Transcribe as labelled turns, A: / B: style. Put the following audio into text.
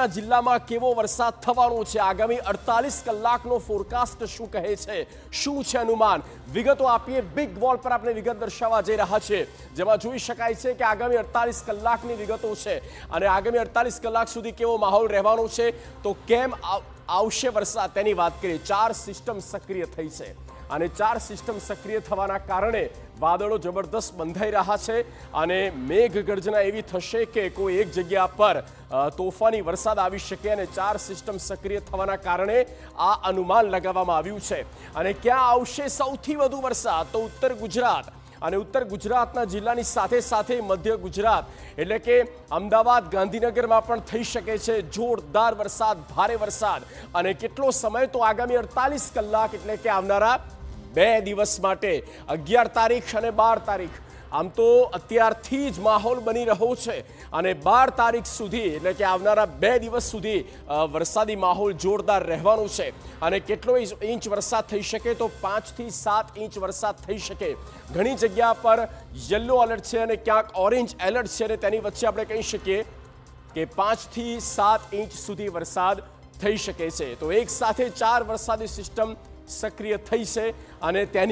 A: ગુજરાતના જિલ્લામાં કેવો વરસાદ થવાનો છે, આગામી 48 કલાકનો ફોરકાસ્ટ શું કહે છે, શું છે અનુમાન, વિગતો આપીએ. બિગ વોલ પર આપણે વિગત દર્શાવવા જઈ રહ્યા છે, જેમાં જોઈ શકાય છે કે આગામી 48 કલાકની વિગતો છે અને આગામી 48 કલાક સુધી કેવો માહોલ રહેવાનો છે, તો કેમ આવશે વરસાદ તેની વાત કરીએ. 4 સિસ્ટમ સક્રિય થઈ છે અને 4 સિસ્ટમ સક્રિય થવાના કારણે વાદળો જબરદસ્ત બંધાઈ રહ્યા છે અને મેઘગર્જના એવી થશે કે કોઈ એક જગ્યા પર તોફાની વરસાદ આવી શકે અને 4 સિસ્ટમ સક્રિય થવાના કારણે આ અનુમાન લગાવવામાં આવ્યું છે. અને ક્યાં આવશે સૌથી વધુ વરસાદ, તો ઉત્તર ગુજરાત અને ઉત્તર ગુજરાતના જિલ્લાની સાથે સાથે મધ્ય ગુજરાત એટલે કે અમદાવાદ, ગાંધીનગરમાં પણ થઈ શકે છે જોરદાર વરસાદ, ભારે વરસાદ. અને કેટલો સમય, તો આગામી 48 કલાક એટલે કે આવનારા 2 દિવસ માટે 11 તારીખ અને 12 તારીખ. આમ તો અત્યારથી જ માહોલ બની રહ્યો છે અને 12 તારીખ સુધી એટલે કે આવનારા 2 દિવસ સુધી વરસાદી માહોલ જોરદાર રહેવાનો છે. અને કેટલો ઇંચ વરસાદ થઈ શકે, તો 5 થી 7 ઇંચ વરસાદ થઈ શકે. ઘણી જગ્યા પર યલો એલર્ટ છે અને ક્યાંક ઓરેન્જ એલર્ટ છે અને તેની વચ્ચે આપણે કહી શકીએ કે 5 થી 7 ઇંચ સુધી વરસાદ થઈ શકે છે. તો એક સાથે 4 વરસાદી સિસ્ટમ સક્રિય થઈ છે અને તેની